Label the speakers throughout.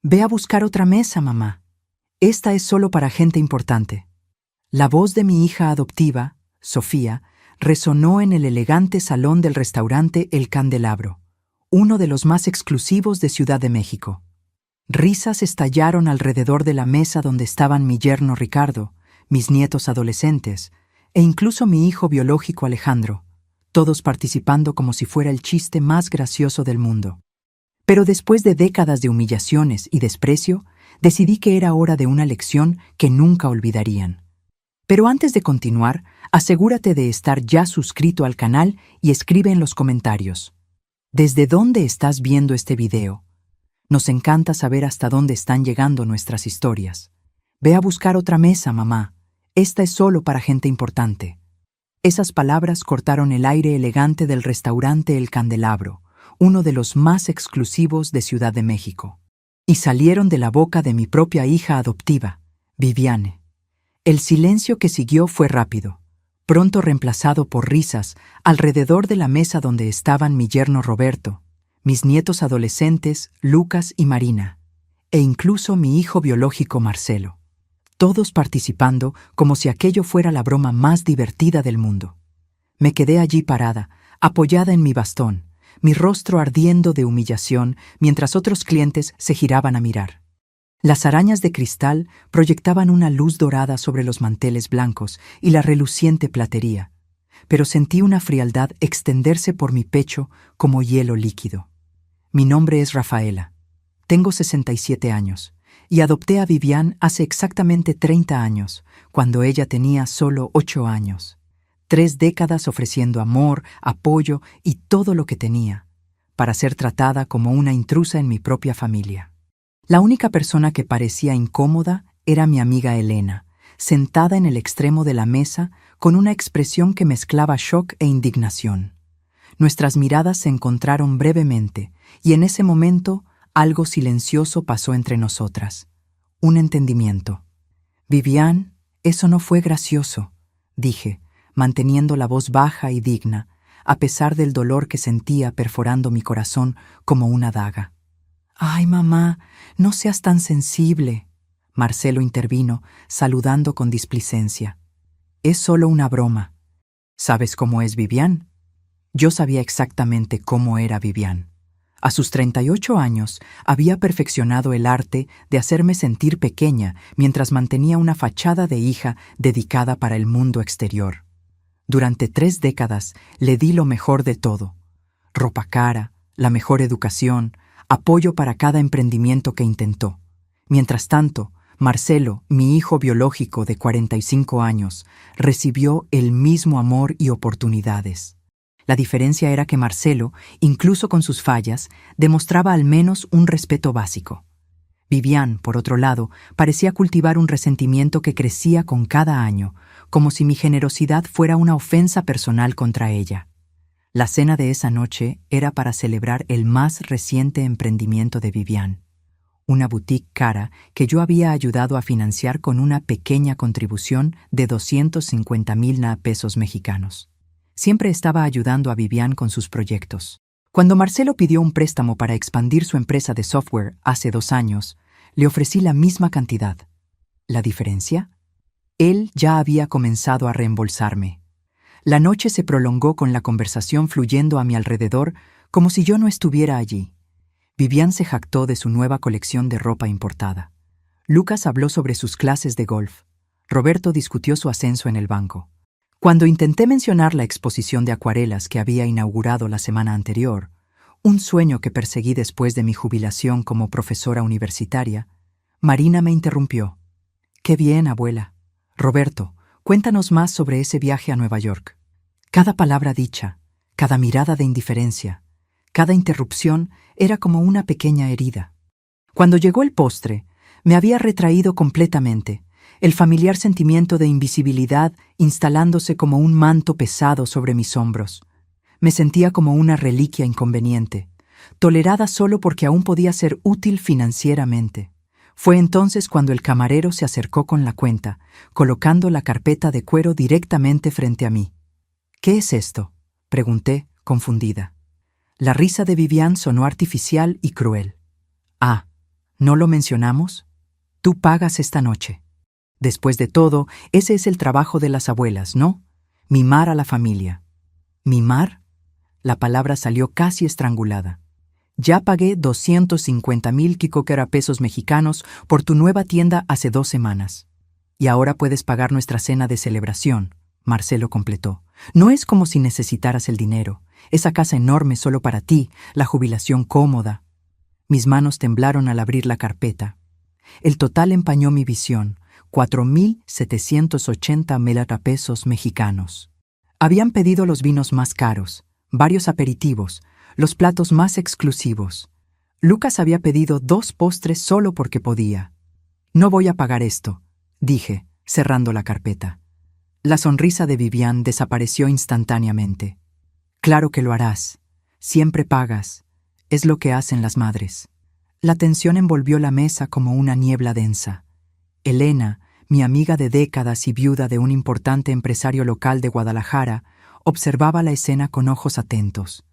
Speaker 1: Ve a buscar otra mesa, mamá. Esta es solo para gente importante. La voz de mi hija adoptiva, Sofía, resonó en el elegante salón del restaurante El Candelabro, uno de los más exclusivos de Ciudad de México. Risas estallaron alrededor de la mesa donde estaban mi yerno Ricardo, mis nietos adolescentes, e incluso mi hijo biológico Alejandro, todos participando como si fuera el chiste más gracioso del mundo. Pero después de décadas de humillaciones y desprecio, decidí que era hora de una lección que nunca olvidarían. Pero antes de continuar, asegúrate de estar ya suscrito al canal y escribe en los comentarios: ¿desde dónde estás viendo este video? Nos encanta saber hasta dónde están llegando nuestras historias. Ve a buscar otra mesa, mamá. Esta es solo para gente importante. Esas palabras cortaron el aire elegante del restaurante El Candelabro, uno de los más exclusivos de Ciudad de México, y salieron de la boca de mi propia hija adoptiva, Viviane. El silencio que siguió fue rápido, pronto reemplazado por risas alrededor de la mesa donde estaban mi yerno Roberto, mis nietos adolescentes, Lucas y Marina, e incluso mi hijo biológico Marcelo, todos participando como si aquello fuera la broma más divertida del mundo. Me quedé allí parada, apoyada en mi bastón, mi rostro ardiendo de humillación mientras otros clientes se giraban a mirar. Las arañas de cristal proyectaban una luz dorada sobre los manteles blancos y la reluciente platería, pero sentí una frialdad extenderse por mi pecho como hielo líquido. Mi nombre es Rafaela. Tengo 67 años y adopté a Vivian hace exactamente 30 años, cuando ella tenía solo 8 años. 3 décadas ofreciendo amor, apoyo y todo lo que tenía, para ser tratada como una intrusa en mi propia familia. La única persona que parecía incómoda era mi amiga Elena, sentada en el extremo de la mesa con una expresión que mezclaba shock e indignación. Nuestras miradas se encontraron brevemente, y en ese momento algo silencioso pasó entre nosotras. Un entendimiento. «Vivian, eso no fue gracioso», dije, manteniendo la voz baja y digna, a pesar del dolor que sentía perforando mi corazón como una daga. «Ay, mamá, no seas tan sensible», Marcelo intervino, saludando con displicencia. «Es solo una broma. ¿Sabes cómo es Vivian?» Yo sabía exactamente cómo era Vivian. A sus 38 años, había perfeccionado el arte de hacerme sentir pequeña mientras mantenía una fachada de hija dedicada para el mundo exterior. Durante 3 décadas le di lo mejor de todo: ropa cara, la mejor educación, apoyo para cada emprendimiento que intentó. Mientras tanto, Marcelo, mi hijo biológico de 45 años, recibió el mismo amor y oportunidades. La diferencia era que Marcelo, incluso con sus fallas, demostraba al menos un respeto básico. Vivian, por otro lado, parecía cultivar un resentimiento que crecía con cada año, como si mi generosidad fuera una ofensa personal contra ella. La cena de esa noche era para celebrar el más reciente emprendimiento de Vivian, una boutique cara que yo había ayudado a financiar con una pequeña contribución de 250,000 pesos mexicanos. Siempre estaba ayudando a Vivian con sus proyectos. Cuando Marcelo pidió un préstamo para expandir su empresa de software hace 2 años, le ofrecí la misma cantidad. ¿La diferencia? Él ya había comenzado a reembolsarme. La noche se prolongó con la conversación fluyendo a mi alrededor como si yo no estuviera allí. Vivian se jactó de su nueva colección de ropa importada. Lucas habló sobre sus clases de golf. Roberto discutió su ascenso en el banco. Cuando intenté mencionar la exposición de acuarelas que había inaugurado la semana anterior, un sueño que perseguí después de mi jubilación como profesora universitaria, Marina me interrumpió. «Qué bien, abuela. Roberto, cuéntanos más sobre ese viaje a Nueva York». Cada palabra dicha, cada mirada de indiferencia, cada interrupción era como una pequeña herida. Cuando llegó el postre, me había retraído completamente, el familiar sentimiento de invisibilidad instalándose como un manto pesado sobre mis hombros. Me sentía como una reliquia inconveniente, tolerada solo porque aún podía ser útil financieramente. Fue entonces cuando el camarero se acercó con la cuenta, colocando la carpeta de cuero directamente frente a mí. «¿Qué es esto?», pregunté, confundida. La risa de Vivian sonó artificial y cruel. «Ah, ¿No lo mencionamos? Tú pagas esta noche. Después de todo, ese es el trabajo de las abuelas, ¿no? Mimar a la familia. ¿Mimar? La palabra salió casi estrangulada. Ya pagué 250,000 pesos mexicanos por tu nueva tienda hace 2 semanas. Y ahora puedes pagar nuestra cena de celebración, Marcelo completó. No es como si necesitaras el dinero. Esa casa enorme solo para ti, la jubilación cómoda. Mis manos temblaron al abrir la carpeta. El total empañó mi visión, 4,780 pesos mexicanos. Habían pedido los vinos más caros, varios aperitivos, los platos más exclusivos. Lucas había pedido 2 postres solo porque podía. No voy a pagar esto, dije, cerrando la carpeta. La sonrisa de Vivian desapareció instantáneamente. Claro que lo harás. Siempre pagas. Es lo que hacen las madres. La tensión envolvió la mesa como una niebla densa. Elena, mi amiga de décadas y viuda de un importante empresario local de Guadalajara, observaba la escena con ojos atentos.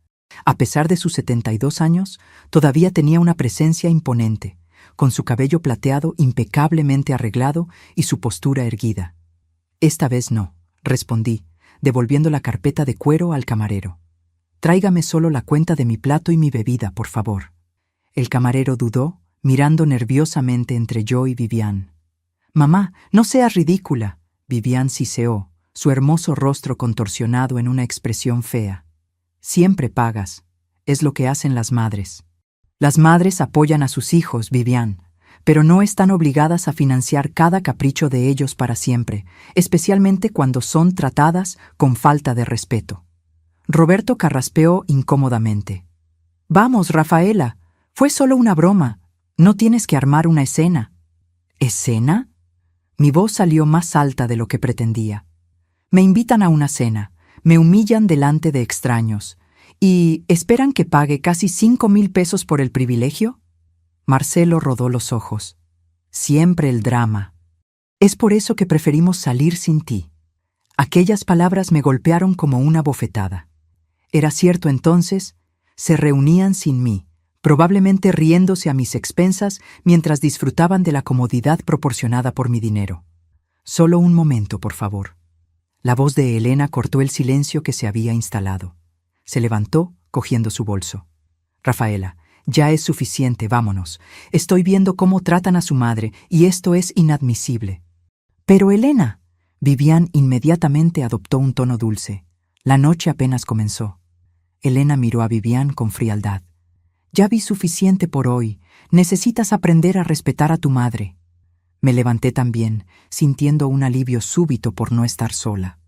Speaker 1: A pesar de sus 72 años, todavía tenía una presencia imponente, con su cabello plateado impecablemente arreglado y su postura erguida. Esta vez no, respondí, devolviendo la carpeta de cuero al camarero. Tráigame solo la cuenta de mi plato y mi bebida, por favor. El camarero dudó, mirando nerviosamente entre yo y Vivian. Mamá, no seas ridícula, Vivian siseó, su hermoso rostro contorsionado en una expresión fea. Siempre pagas. Es lo que hacen las madres. Las madres apoyan a sus hijos, Vivian, pero no están obligadas a financiar cada capricho de ellos para siempre, especialmente cuando son tratadas con falta de respeto. Roberto carraspeó incómodamente. Vamos, Rafaela, fue solo una broma. No tienes que armar una escena. ¿Escena? Mi voz salió más alta de lo que pretendía. Me invitan a una cena, me humillan delante de extraños, ¿y esperan que pague casi 5,000 pesos por el privilegio? Marcelo rodó los ojos. Siempre el drama. Es por eso que preferimos salir sin ti. Aquellas palabras me golpearon como una bofetada. Era cierto entonces, se reunían sin mí, probablemente riéndose a mis expensas mientras disfrutaban de la comodidad proporcionada por mi dinero. Solo un momento, por favor. La voz de Elena cortó el silencio que se había instalado. Se levantó, cogiendo su bolso. Rafaela, ya es suficiente, vámonos. Estoy viendo cómo tratan a su madre y esto es inadmisible. Pero Elena, Vivian inmediatamente adoptó un tono dulce. La noche apenas comenzó. Elena miró a Vivian con frialdad. Ya vi suficiente por hoy. Necesitas aprender a respetar a tu madre. Me levanté también, sintiendo un alivio súbito por no estar sola.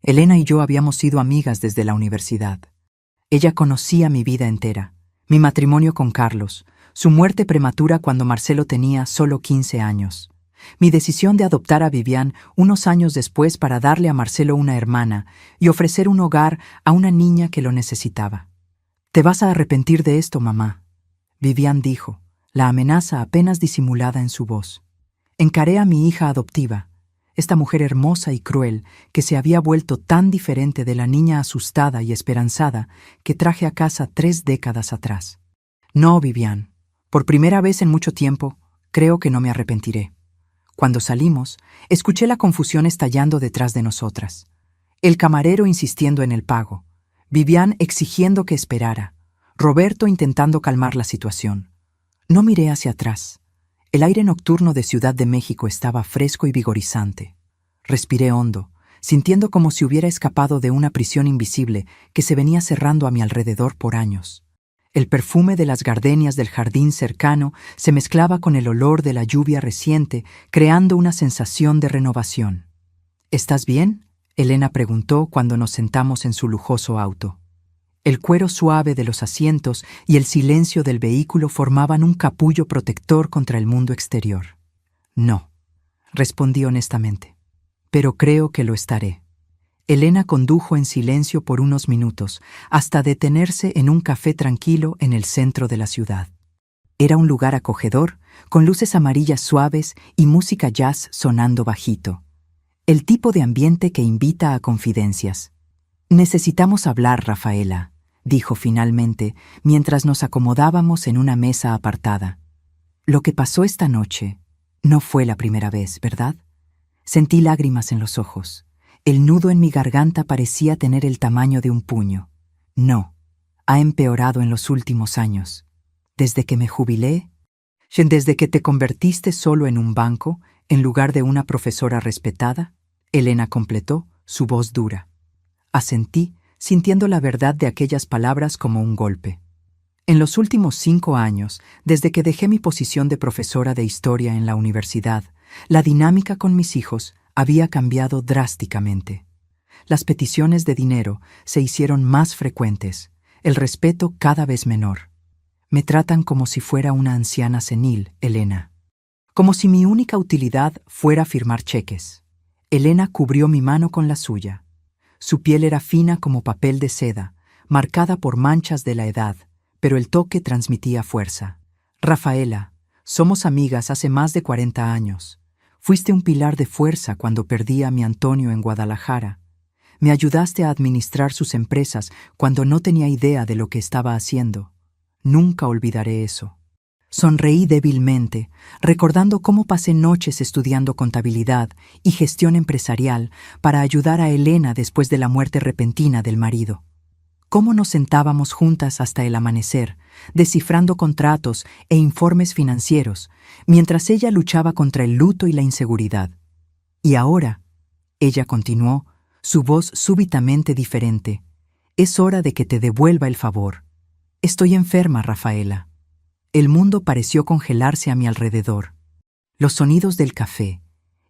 Speaker 1: Elena y yo habíamos sido amigas desde la universidad. Ella conocía mi vida entera, mi matrimonio con Carlos, su muerte prematura cuando Marcelo tenía solo 15 años, mi decisión de adoptar a Vivian unos años después para darle a Marcelo una hermana y ofrecer un hogar a una niña que lo necesitaba. «Te vas a arrepentir de esto, mamá», Vivian dijo, la amenaza apenas disimulada en su voz. Encaré a mi hija adoptiva, esta mujer hermosa y cruel que se había vuelto tan diferente de la niña asustada y esperanzada que traje a casa 3 décadas atrás. No, Vivian, por primera vez en mucho tiempo, creo que no me arrepentiré. Cuando salimos, escuché la confusión estallando detrás de nosotras. El camarero insistiendo en el pago, Vivian exigiendo que esperara, Roberto intentando calmar la situación. No miré hacia atrás. El aire nocturno de Ciudad de México estaba fresco y vigorizante. Respiré hondo, sintiendo como si hubiera escapado de una prisión invisible que se venía cerrando a mi alrededor por años. El perfume de las gardenias del jardín cercano se mezclaba con el olor de la lluvia reciente, creando una sensación de renovación. ¿Estás bien?, Elena preguntó cuando nos sentamos en su lujoso auto. El cuero suave de los asientos y el silencio del vehículo formaban un capullo protector contra el mundo exterior. No, respondí honestamente, pero creo que lo estaré. Elena condujo en silencio por unos minutos, hasta detenerse en un café tranquilo en el centro de la ciudad. Era un lugar acogedor, con luces amarillas suaves y música jazz sonando bajito. El tipo de ambiente que invita a confidencias. «Necesitamos hablar, Rafaela», dijo finalmente, mientras nos acomodábamos en una mesa apartada. Lo que pasó esta noche no fue la primera vez, ¿verdad? Sentí lágrimas en los ojos. El nudo en mi garganta parecía tener el tamaño de un puño. No, ha empeorado en los últimos años. Desde que me jubilé, desde que te convertiste solo en un banco, en lugar de una profesora respetada, Elena completó, su voz dura. Asentí, sintiendo la verdad de aquellas palabras como un golpe. En los últimos 5 años, desde que dejé mi posición de profesora de historia en la universidad, la dinámica con mis hijos había cambiado drásticamente. Las peticiones de dinero se hicieron más frecuentes, el respeto cada vez menor. Me tratan como si fuera una anciana senil, Elena. Como si mi única utilidad fuera firmar cheques. Elena cubrió mi mano con la suya. Su piel era fina como papel de seda, marcada por manchas de la edad, pero el toque transmitía fuerza. Rafaela, somos amigas hace más de 40 años. Fuiste un pilar de fuerza cuando perdí a mi Antonio en Guadalajara. Me ayudaste a administrar sus empresas cuando no tenía idea de lo que estaba haciendo. Nunca olvidaré eso. Sonreí débilmente, recordando cómo pasé noches estudiando contabilidad y gestión empresarial para ayudar a Elena después de la muerte repentina del marido. Cómo nos sentábamos juntas hasta el amanecer, descifrando contratos e informes financieros, mientras ella luchaba contra el luto y la inseguridad. Y ahora, ella continuó, su voz súbitamente diferente, es hora de que te devuelva el favor. Estoy enferma, Rafaela. El mundo pareció congelarse a mi alrededor. Los sonidos del café,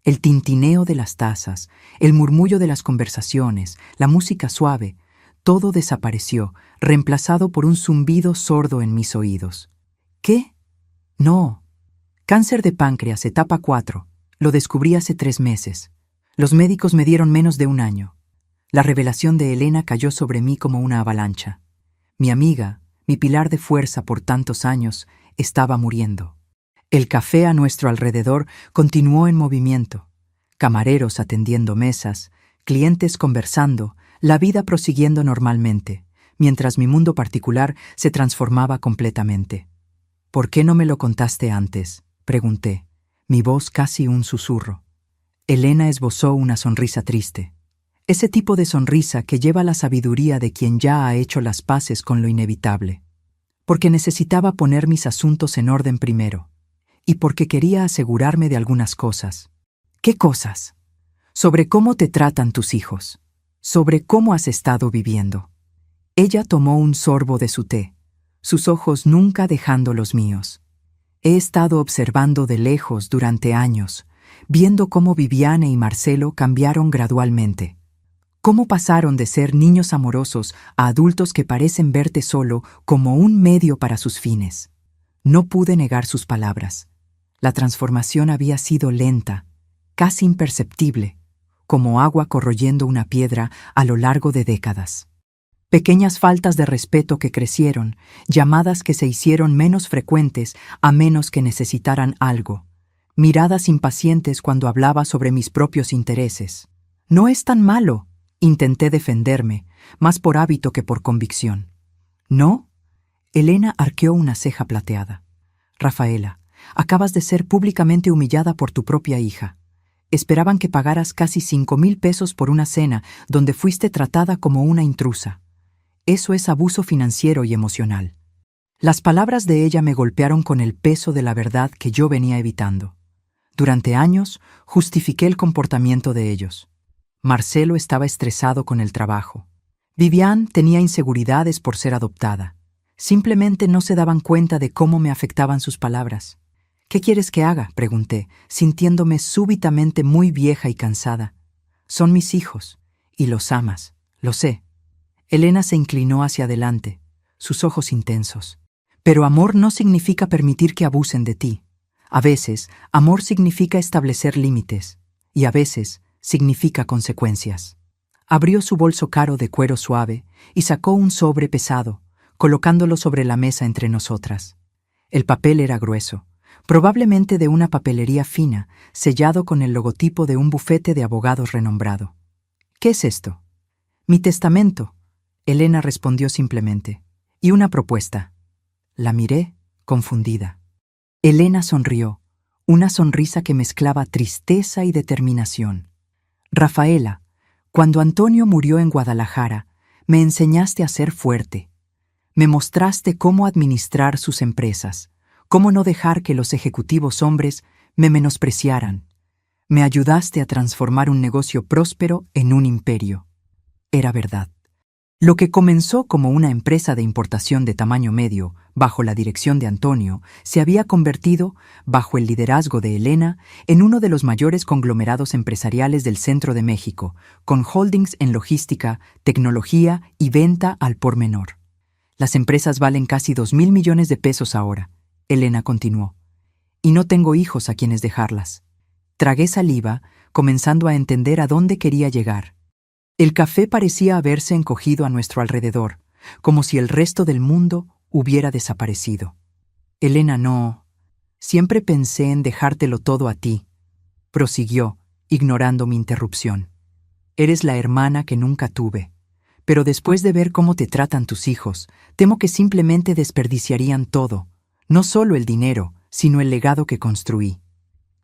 Speaker 1: el tintineo de las tazas, el murmullo de las conversaciones, la música suave, todo desapareció, reemplazado por un zumbido sordo en mis oídos. ¿Qué? No. Cáncer de páncreas, etapa 4. Lo descubrí hace 3 meses. Los médicos me dieron menos de 1 año. La revelación de Elena cayó sobre mí como una avalancha. Mi amiga, mi pilar de fuerza por tantos años, estaba muriendo. El café a nuestro alrededor continuó en movimiento. Camareros atendiendo mesas, clientes conversando, la vida prosiguiendo normalmente, mientras mi mundo particular se transformaba completamente. ¿Por qué no me lo contaste antes?, pregunté, mi voz casi un susurro. Elena esbozó una sonrisa triste. Ese tipo de sonrisa que lleva la sabiduría de quien ya ha hecho las paces con lo inevitable. Porque necesitaba poner mis asuntos en orden primero. Y porque quería asegurarme de algunas cosas. ¿Qué cosas? Sobre cómo te tratan tus hijos. Sobre cómo has estado viviendo. Ella tomó un sorbo de su té, sus ojos nunca dejando los míos. He estado observando de lejos durante años, viendo cómo Viviane y Marcelo cambiaron gradualmente. Cómo pasaron de ser niños amorosos a adultos que parecen verte solo como un medio para sus fines. No pude negar sus palabras. La transformación había sido lenta, casi imperceptible, como agua corroyendo una piedra a lo largo de décadas. Pequeñas faltas de respeto que crecieron, llamadas que se hicieron menos frecuentes a menos que necesitaran algo, miradas impacientes cuando hablaba sobre mis propios intereses. No es tan malo, intenté defenderme, más por hábito que por convicción. ¿No? Elena arqueó una ceja plateada. Rafaela, acabas de ser públicamente humillada por tu propia hija. Esperaban que pagaras casi 5,000 pesos por una cena donde fuiste tratada como una intrusa. Eso es abuso financiero y emocional. Las palabras de ella me golpearon con el peso de la verdad que yo venía evitando. Durante años, justifiqué el comportamiento de ellos. Marcelo estaba estresado con el trabajo. Viviane tenía inseguridades por ser adoptada. Simplemente no se daban cuenta de cómo me afectaban sus palabras. ¿Qué quieres que haga?, pregunté, sintiéndome súbitamente muy vieja y cansada. Son mis hijos, y los amas, lo sé. Elena se inclinó hacia adelante, sus ojos intensos. Pero amor no significa permitir que abusen de ti. A veces, amor significa establecer límites, y a veces significa consecuencias. Abrió su bolso caro de cuero suave y sacó un sobre pesado, colocándolo sobre la mesa entre nosotras. El papel era grueso, probablemente de una papelería fina, sellado con el logotipo de un bufete de abogados renombrado. ¿Qué es esto? Mi testamento, Elena respondió simplemente. Y una propuesta. La miré, confundida. Elena sonrió, una sonrisa que mezclaba tristeza y determinación. Rafaela, cuando Antonio murió en Guadalajara, me enseñaste a ser fuerte. Me mostraste cómo administrar sus empresas, cómo no dejar que los ejecutivos hombres me menospreciaran. Me ayudaste a transformar un negocio próspero en un imperio. Era verdad. Lo que comenzó como una empresa de importación de tamaño medio, bajo la dirección de Antonio, se había convertido, bajo el liderazgo de Elena, en uno de los mayores conglomerados empresariales del centro de México, con holdings en logística, tecnología y venta al por menor. Las empresas valen casi 2.000 millones de pesos ahora, Elena continuó. Y no tengo hijos a quienes dejarlas. Tragué saliva, comenzando a entender a dónde quería llegar. El café parecía haberse encogido a nuestro alrededor, como si el resto del mundo hubiera desaparecido. Elena, no. Siempre pensé en dejártelo todo a ti, prosiguió, ignorando mi interrupción. Eres la hermana que nunca tuve, pero después de ver cómo te tratan tus hijos, temo que simplemente desperdiciarían todo, no solo el dinero, sino el legado que construí.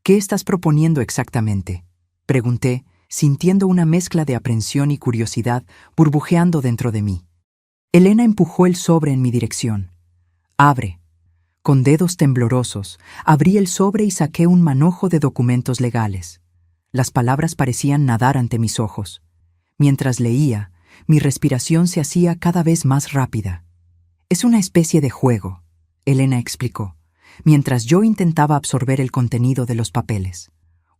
Speaker 1: ¿Qué estás proponiendo exactamente?, pregunté, sintiendo una mezcla de aprensión y curiosidad burbujeando dentro de mí. Elena empujó el sobre en mi dirección. Abre. Con dedos temblorosos, abrí el sobre y saqué un manojo de documentos legales. Las palabras parecían nadar ante mis ojos. Mientras leía, mi respiración se hacía cada vez más rápida. Es una especie de juego, Elena explicó, mientras yo intentaba absorber el contenido de los papeles.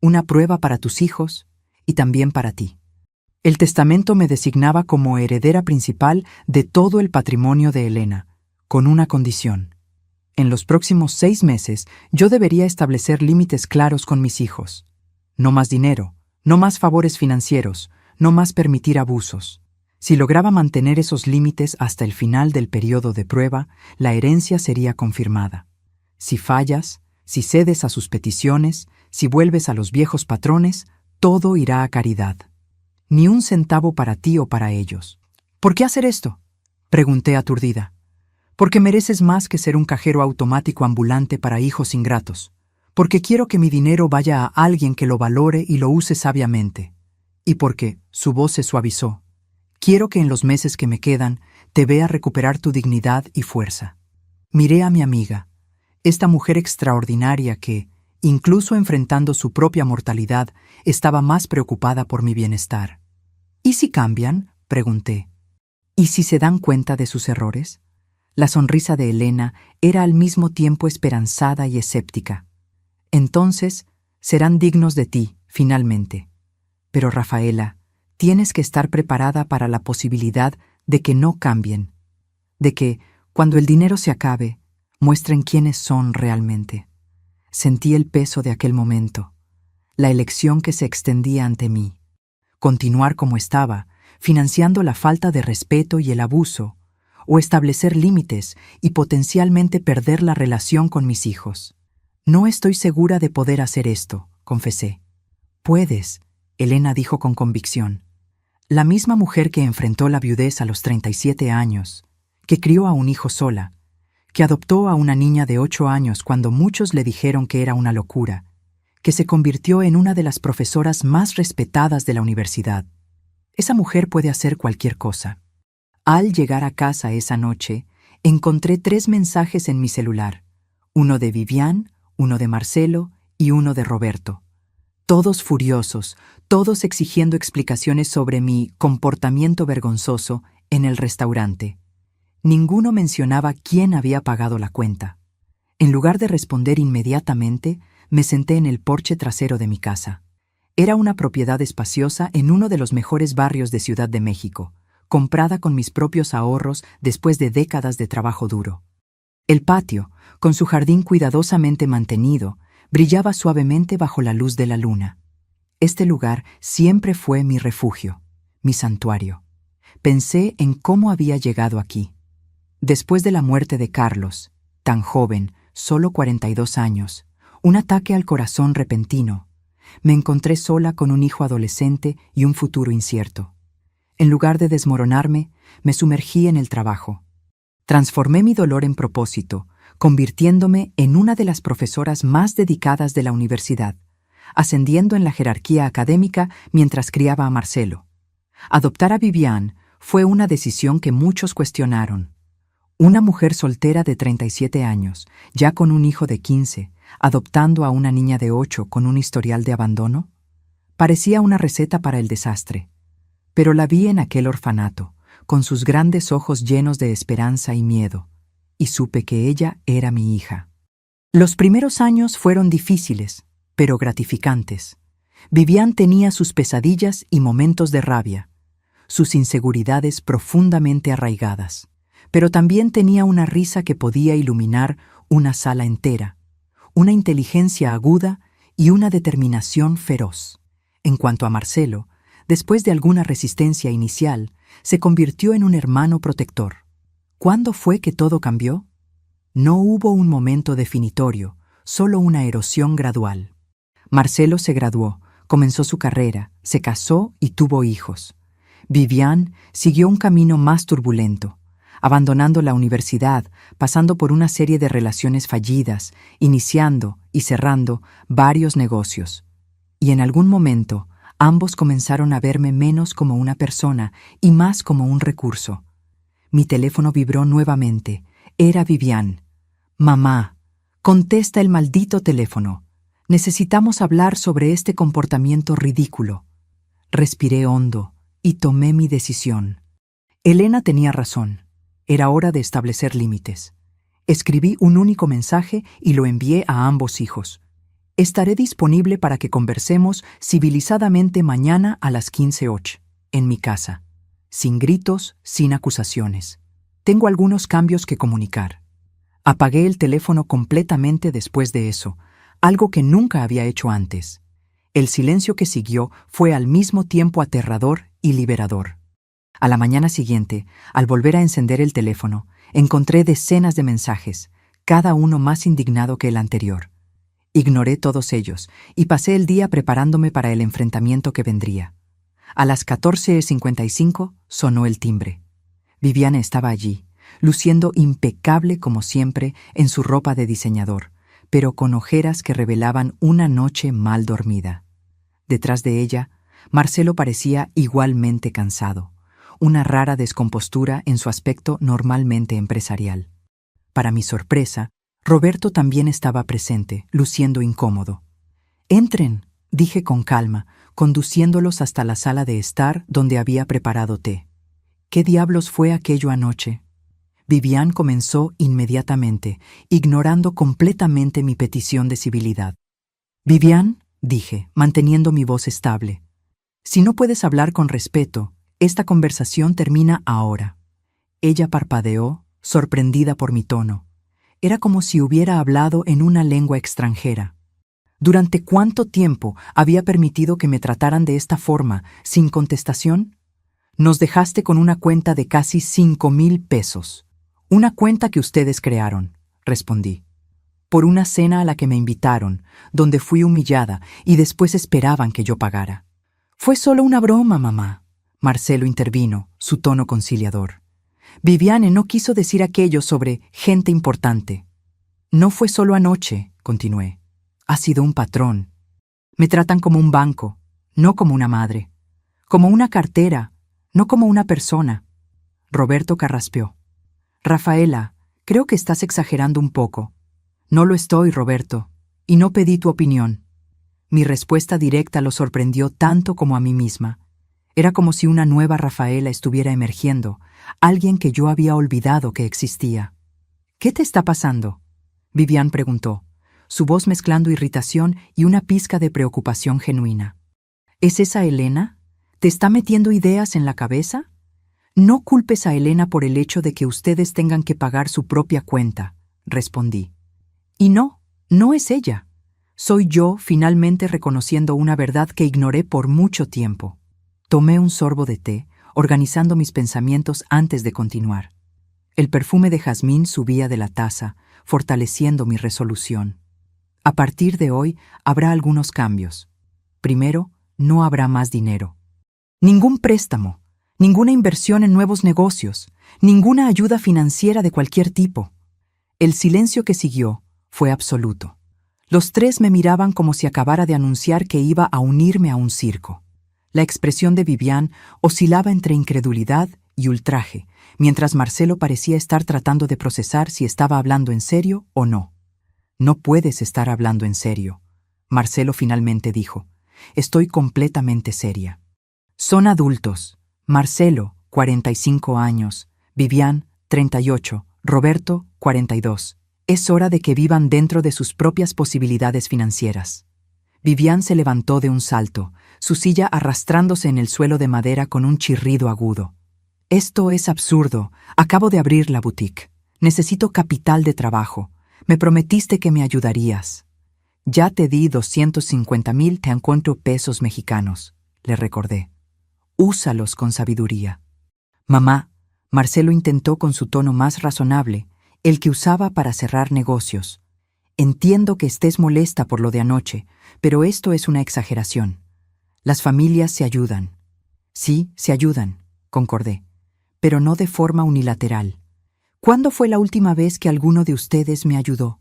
Speaker 1: Una prueba para tus hijos y también para ti. El testamento me designaba como heredera principal de todo el patrimonio de Elena, con una condición. En los próximos 6 meses, yo debería establecer límites claros con mis hijos. No más dinero, no más favores financieros, no más permitir abusos. Si lograba mantener esos límites hasta el final del periodo de prueba, la herencia sería confirmada. Si fallas, si cedes a sus peticiones, si vuelves a los viejos patrones, todo irá a caridad. Ni un centavo para ti o para ellos. ¿Por qué hacer esto?, pregunté aturdida. Porque mereces más que ser un cajero automático ambulante para hijos ingratos. Porque quiero que mi dinero vaya a alguien que lo valore y lo use sabiamente. Y porque, su voz se suavizó, quiero que en los meses que me quedan te vea recuperar tu dignidad y fuerza. Miré a mi amiga, esta mujer extraordinaria que, incluso enfrentando su propia mortalidad, estaba más preocupada por mi bienestar. ¿Y si cambian?, pregunté. ¿Y si se dan cuenta de sus errores? La sonrisa de Elena era al mismo tiempo esperanzada y escéptica. Entonces, serán dignos de ti, finalmente. Pero, Rafaela, tienes que estar preparada para la posibilidad de que no cambien, de que, cuando el dinero se acabe, muestren quiénes son realmente. Sentí el peso de aquel momento, la elección que se extendía ante mí. Continuar como estaba, financiando la falta de respeto y el abuso, o establecer límites y potencialmente perder la relación con mis hijos. No estoy segura de poder hacer esto, confesé. Puedes, Elena dijo con convicción. La misma mujer que enfrentó la viudez a los 37 años, que crió a un hijo sola, que adoptó a una niña de 8 años cuando muchos le dijeron que era una locura, que se convirtió en una de las profesoras más respetadas de la universidad. Esa mujer puede hacer cualquier cosa. Al llegar a casa esa noche, encontré 3 mensajes en mi celular, uno de Vivian, uno de Marcelo y uno de Roberto. Todos furiosos, todos exigiendo explicaciones sobre mi comportamiento vergonzoso en el restaurante. Ninguno mencionaba quién había pagado la cuenta. En lugar de responder inmediatamente, me senté en el porche trasero de mi casa. Era una propiedad espaciosa en uno de los mejores barrios de Ciudad de México, comprada con mis propios ahorros después de décadas de trabajo duro. El patio, con su jardín cuidadosamente mantenido, brillaba suavemente bajo la luz de la luna. Este lugar siempre fue mi refugio, mi santuario. Pensé en cómo había llegado aquí. Después de la muerte de Carlos, tan joven, solo 42 años, un ataque al corazón repentino, me encontré sola con un hijo adolescente y un futuro incierto. En lugar de desmoronarme, me sumergí en el trabajo. Transformé mi dolor en propósito, convirtiéndome en una de las profesoras más dedicadas de la universidad, ascendiendo en la jerarquía académica mientras criaba a Marcelo. Adoptar a Viviane fue una decisión que muchos cuestionaron. Una mujer soltera de 37 años, ya con un hijo de 15, adoptando a una niña de 8 con un historial de abandono, parecía una receta para el desastre. Pero la vi en aquel orfanato, con sus grandes ojos llenos de esperanza y miedo, y supe que ella era mi hija. Los primeros años fueron difíciles, pero gratificantes. Viviane tenía sus pesadillas y momentos de rabia, sus inseguridades profundamente arraigadas, pero también tenía una risa que podía iluminar una sala entera, una inteligencia aguda y una determinación feroz. En cuanto a Marcelo, después de alguna resistencia inicial, se convirtió en un hermano protector. ¿Cuándo fue que todo cambió? No hubo un momento definitorio, solo una erosión gradual. Marcelo se graduó, comenzó su carrera, se casó y tuvo hijos. Viviane siguió un camino más turbulento, abandonando la universidad, pasando por una serie de relaciones fallidas, iniciando y cerrando varios negocios. Y en algún momento, ambos comenzaron a verme menos como una persona y más como un recurso. Mi teléfono vibró nuevamente. Era Viviane. «Mamá, contesta el maldito teléfono. Necesitamos hablar sobre este comportamiento ridículo». Respiré hondo y tomé mi decisión. Elena tenía razón. Era hora de establecer límites. Escribí un único mensaje y lo envié a ambos hijos. «Estaré disponible para que conversemos civilizadamente mañana a las 15:08, en mi casa. Sin gritos, sin acusaciones. Tengo algunos cambios que comunicar». Apagué el teléfono completamente después de eso, algo que nunca había hecho antes. El silencio que siguió fue al mismo tiempo aterrador y liberador. A la mañana siguiente, al volver a encender el teléfono, encontré decenas de mensajes, cada uno más indignado que el anterior. Ignoré todos ellos y pasé el día preparándome para el enfrentamiento que vendría. A las 14:55 sonó el timbre. Viviane estaba allí, luciendo impecable como siempre en su ropa de diseñador, pero con ojeras que revelaban una noche mal dormida. Detrás de ella, Marcelo parecía igualmente cansado, una rara descompostura en su aspecto normalmente empresarial. Para mi sorpresa, Roberto también estaba presente, luciendo incómodo. «Entren», dije con calma, conduciéndolos hasta la sala de estar donde había preparado té. «¿Qué diablos fue aquello anoche?». Viviane comenzó inmediatamente, ignorando completamente mi petición de civilidad. «Viviane», dije, manteniendo mi voz estable, «si no puedes hablar con respeto, esta conversación termina ahora». Ella parpadeó, sorprendida por mi tono. Era como si hubiera hablado en una lengua extranjera. ¿Durante cuánto tiempo había permitido que me trataran de esta forma, sin contestación? «Nos dejaste con una cuenta de casi 5,000 pesos. Una cuenta que ustedes crearon», respondí. «Por una cena a la que me invitaron, donde fui humillada y después esperaban que yo pagara». «Fue solo una broma, mamá», Marcelo intervino, su tono conciliador. «Viviane no quiso decir aquello sobre gente importante». «No fue solo anoche», continué. «Ha sido un patrón. Me tratan como un banco, no como una madre. Como una cartera, no como una persona». Roberto carraspeó. «Rafaela, creo que estás exagerando un poco». «No lo estoy, Roberto, y no pedí tu opinión». Mi respuesta directa lo sorprendió tanto como a mí misma. Era como si una nueva Rafaela estuviera emergiendo, alguien que yo había olvidado que existía. «¿Qué te está pasando?», Viviane preguntó, su voz mezclando irritación y una pizca de preocupación genuina. «¿Es esa Elena? ¿Te está metiendo ideas en la cabeza? No culpes a Elena por el hecho de que ustedes tengan que pagar su propia cuenta», respondí. «Y no, no es ella. Soy yo finalmente reconociendo una verdad que ignoré por mucho tiempo». Tomé un sorbo de té, organizando mis pensamientos antes de continuar. El perfume de jazmín subía de la taza, fortaleciendo mi resolución. A partir de hoy habrá algunos cambios. Primero, no habrá más dinero. Ningún préstamo, ninguna inversión en nuevos negocios, ninguna ayuda financiera de cualquier tipo. El silencio que siguió fue absoluto. Los tres me miraban como si acabara de anunciar que iba a unirme a un circo. La expresión de Vivian oscilaba entre incredulidad y ultraje, mientras Marcelo parecía estar tratando de procesar si estaba hablando en serio o no. «No puedes estar hablando en serio», Marcelo finalmente dijo. «Estoy completamente seria». Son adultos. Marcelo, 45 años. Vivian, 38. Roberto, 42. Es hora de que vivan dentro de sus propias posibilidades financieras. Vivian se levantó de un salto, su silla arrastrándose en el suelo de madera con un chirrido agudo. «Esto es absurdo. Acabo de abrir la boutique. Necesito capital de trabajo. Me prometiste que me ayudarías». «Ya te di 250,000 te encuentro pesos mexicanos», le recordé. «Úsalos con sabiduría». «Mamá», Marcelo intentó con su tono más razonable, el que usaba para cerrar negocios. «Entiendo que estés molesta por lo de anoche, pero esto es una exageración. Las familias se ayudan». «Sí, se ayudan», concordé, «pero no de forma unilateral. ¿Cuándo fue la última vez que alguno de ustedes me ayudó?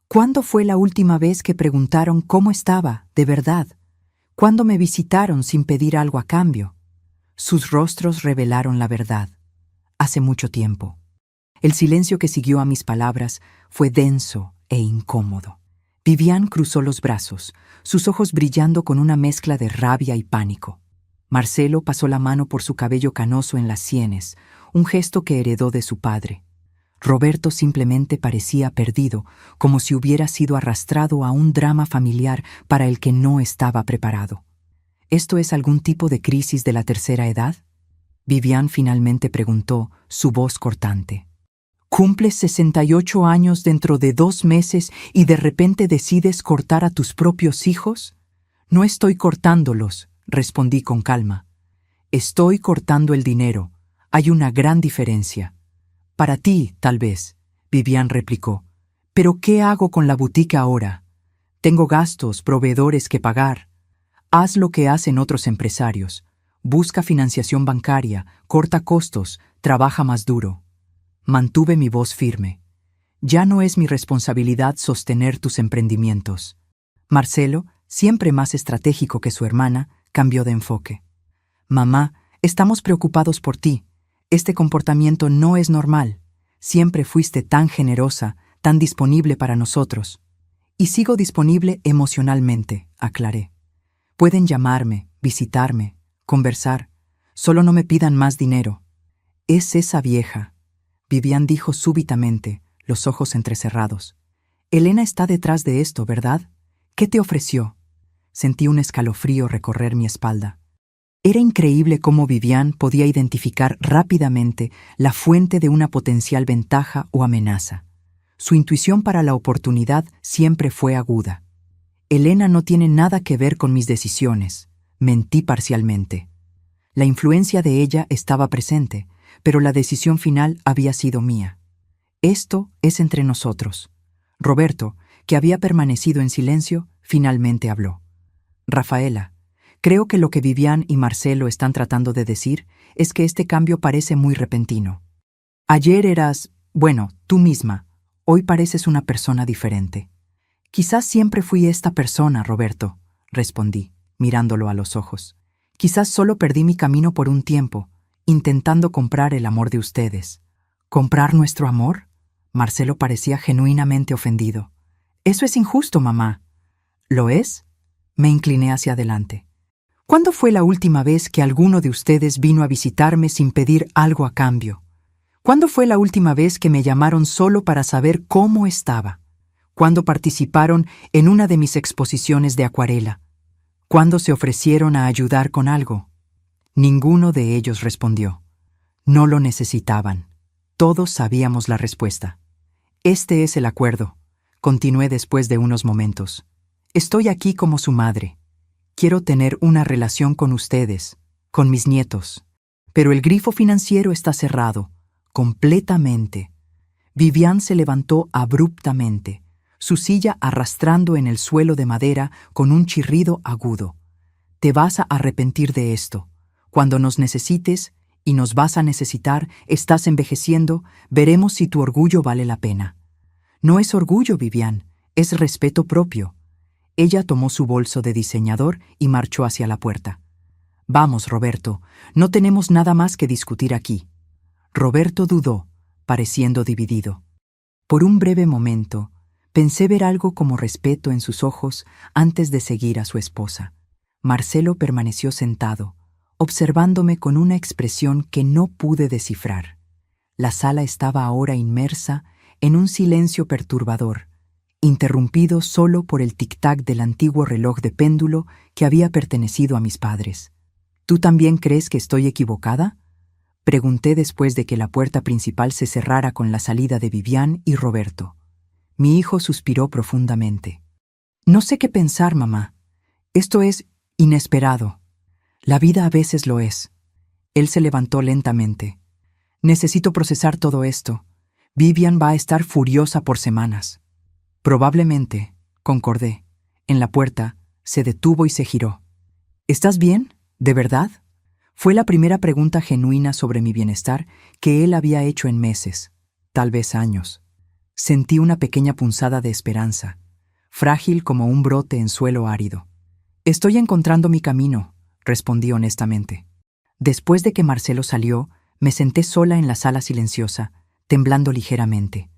Speaker 1: ¿Cuándo fue la última vez que preguntaron cómo estaba, de verdad? ¿Cuándo me visitaron sin pedir algo a cambio?» Sus rostros revelaron la verdad. Hace mucho tiempo. El silencio que siguió a mis palabras fue denso e incómodo. Vivian cruzó los brazos, sus ojos brillando con una mezcla de rabia y pánico. Marcelo pasó la mano por su cabello canoso en las sienes, un gesto que heredó de su padre. Roberto simplemente parecía perdido, como si hubiera sido arrastrado a un drama familiar para el que no estaba preparado. ¿Esto es algún tipo de crisis de la tercera edad?, Vivian finalmente preguntó, su voz cortante. ¿Cumples 68 años dentro de 2 meses y de repente decides cortar a tus propios hijos? «No estoy cortándolos», respondí con calma. «Estoy cortando el dinero. Hay una gran diferencia». «Para ti, tal vez», Vivian replicó. «Pero ¿qué hago con la boutique ahora? Tengo gastos, proveedores que pagar». «Haz lo que hacen otros empresarios. Busca financiación bancaria, corta costos, trabaja más duro». Mantuve mi voz firme. «Ya no es mi responsabilidad sostener tus emprendimientos». Marcelo, siempre más estratégico que su hermana, cambió de enfoque. «Mamá, estamos preocupados por ti. Este comportamiento no es normal. Siempre fuiste tan generosa, tan disponible para nosotros». «Y sigo disponible emocionalmente», aclaré. «Pueden llamarme, visitarme, conversar. Solo no me pidan más dinero». «Es esa vieja», Vivian dijo súbitamente, los ojos entrecerrados. «Elena está detrás de esto, ¿verdad? ¿Qué te ofreció?» Sentí un escalofrío recorrer mi espalda. Era increíble cómo Vivian podía identificar rápidamente la fuente de una potencial ventaja o amenaza. Su intuición para la oportunidad siempre fue aguda. «Elena no tiene nada que ver con mis decisiones», mentí parcialmente. La influencia de ella estaba presente, pero la decisión final había sido mía. «Esto es entre nosotros». Roberto, que había permanecido en silencio, finalmente habló. «Rafaela, creo que lo que Vivian y Marcelo están tratando de decir es que este cambio parece muy repentino. Ayer eras, bueno, tú misma. Hoy pareces una persona diferente». «Quizás siempre fui esta persona, Roberto», respondí, mirándolo a los ojos. «Quizás solo perdí mi camino por un tiempo, intentando comprar el amor de ustedes». «¿Comprar nuestro amor?», Marcelo parecía genuinamente ofendido. «Eso es injusto, mamá». «¿Lo es?», me incliné hacia adelante. «¿Cuándo fue la última vez que alguno de ustedes vino a visitarme sin pedir algo a cambio? ¿Cuándo fue la última vez que me llamaron solo para saber cómo estaba? ¿Cuándo participaron en una de mis exposiciones de acuarela? ¿Cuándo se ofrecieron a ayudar con algo?». Ninguno de ellos respondió. No lo necesitaban. Todos sabíamos la respuesta. «Este es el acuerdo», continué después de unos momentos. «Estoy aquí como su madre. Quiero tener una relación con ustedes, con mis nietos. Pero el grifo financiero está cerrado, completamente». Vivian se levantó abruptamente, su silla arrastrando en el suelo de madera con un chirrido agudo. «Te vas a arrepentir de esto. Cuando nos necesites, y nos vas a necesitar, estás envejeciendo, veremos si tu orgullo vale la pena». No es orgullo, Vivian, es respeto propio. Ella tomó su bolso de diseñador y marchó hacia la puerta. Vamos, Roberto, no tenemos nada más que discutir aquí. Roberto dudó, pareciendo dividido. Por un breve momento, pensé ver algo como respeto en sus ojos antes de seguir a su esposa. Marcelo permaneció sentado, observándome con una expresión que no pude descifrar. La sala estaba ahora inmersa en un silencio perturbador, interrumpido solo por el tic-tac del antiguo reloj de péndulo que había pertenecido a mis padres. ¿Tú también crees que estoy equivocada?, pregunté después de que la puerta principal se cerrara con la salida de Vivian y Roberto. Mi hijo suspiró profundamente. No sé qué pensar, mamá. Esto es inesperado. La vida a veces lo es. Él se levantó lentamente. Necesito procesar todo esto. Vivian va a estar furiosa por semanas. Probablemente, concordé. En la puerta, se detuvo y se giró. ¿Estás bien? ¿De verdad? Fue la primera pregunta genuina sobre mi bienestar que él había hecho en meses, tal vez años. Sentí una pequeña punzada de esperanza, frágil como un brote en suelo árido. Estoy encontrando mi camino, respondí honestamente. Después de que Marcelo salió, me senté sola en la sala silenciosa, temblando ligeramente.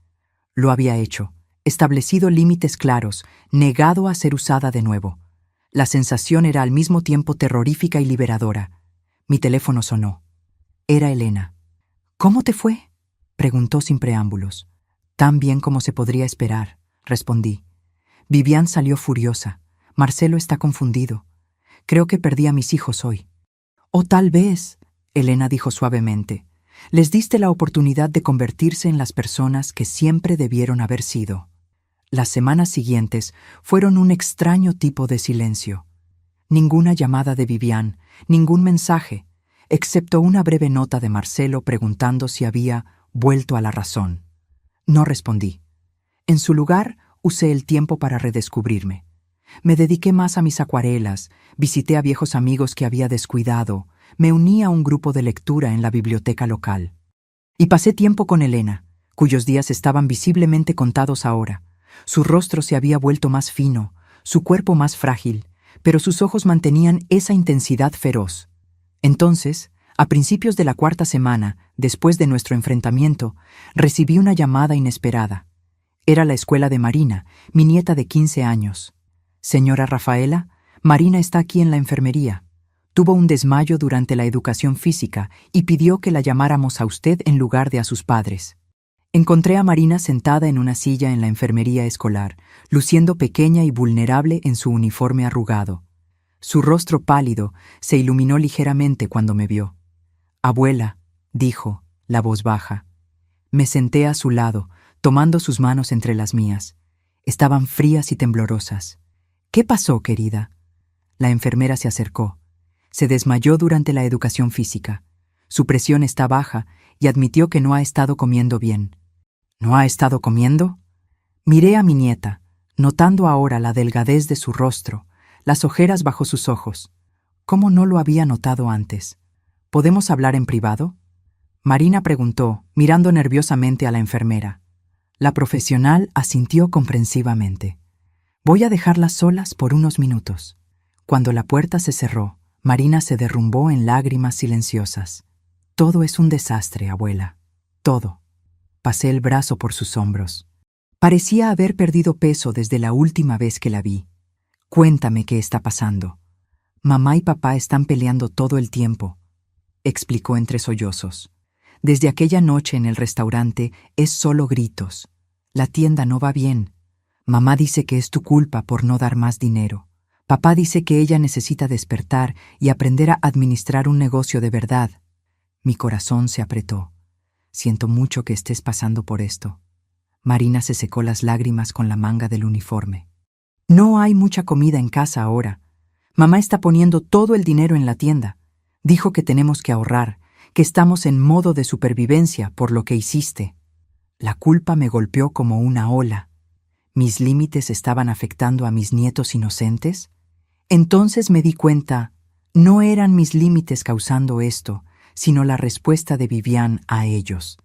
Speaker 1: Lo había hecho, establecido límites claros, negado a ser usada de nuevo. La sensación era al mismo tiempo terrorífica y liberadora. Mi teléfono sonó. Era Elena. ¿Cómo te fue?, preguntó sin preámbulos. Tan bien como se podría esperar, respondí. Vivian salió furiosa. Marcelo está confundido. Creo que perdí a mis hijos hoy. O tal vez, Elena dijo suavemente, les diste la oportunidad de convertirse en las personas que siempre debieron haber sido. Las semanas siguientes fueron un extraño tipo de silencio. Ninguna llamada de Vivian, ningún mensaje, excepto una breve nota de Marcelo preguntando si había vuelto a la razón. No respondí. En su lugar, usé el tiempo para redescubrirme. Me dediqué más a mis acuarelas, visité a viejos amigos que había descuidado, me uní a un grupo de lectura en la biblioteca local. Y pasé tiempo con Elena, cuyos días estaban visiblemente contados ahora. Su rostro se había vuelto más fino, su cuerpo más frágil, pero sus ojos mantenían esa intensidad feroz. Entonces, a principios de la 4ª semana, después de nuestro enfrentamiento, recibí una llamada inesperada. Era la escuela de Marina, mi nieta de 15 años. Señora Rafaela, Marina está aquí en la enfermería. Tuvo un desmayo durante la educación física y pidió que la llamáramos a usted en lugar de a sus padres. Encontré a Marina sentada en una silla en la enfermería escolar, luciendo pequeña y vulnerable en su uniforme arrugado. Su rostro pálido se iluminó ligeramente cuando me vio. «Abuela», dijo, la voz baja. Me senté a su lado, tomando sus manos entre las mías. Estaban frías y temblorosas. «¿Qué pasó, querida?». La enfermera se acercó. Se desmayó durante la educación física. Su presión está baja y admitió que no ha estado comiendo bien. ¿No ha estado comiendo? Miré a mi nieta, notando ahora la delgadez de su rostro, las ojeras bajo sus ojos. ¿Cómo no lo había notado antes? ¿Podemos hablar en privado?, Marina preguntó, mirando nerviosamente a la enfermera. La profesional asintió comprensivamente. Voy a dejarlas solas por unos minutos. Cuando la puerta se cerró, Marina se derrumbó en lágrimas silenciosas. Todo es un desastre, abuela. Todo. Pasé el brazo por sus hombros. Parecía haber perdido peso desde la última vez que la vi. Cuéntame qué está pasando. Mamá y papá están peleando todo el tiempo, explicó entre sollozos. Desde aquella noche en el restaurante es solo gritos. La tienda no va bien. Mamá dice que es tu culpa por no dar más dinero. Papá dice que ella necesita despertar y aprender a administrar un negocio de verdad. Mi corazón se apretó. Siento mucho que estés pasando por esto. Marina se secó las lágrimas con la manga del uniforme. No hay mucha comida en casa ahora. Mamá está poniendo todo el dinero en la tienda. Dijo que tenemos que ahorrar, que estamos en modo de supervivencia por lo que hiciste. La culpa me golpeó como una ola. ¿Mis límites estaban afectando a mis nietos inocentes? Entonces me di cuenta, no eran mis límites causando esto, sino la respuesta de Vivian a ellos.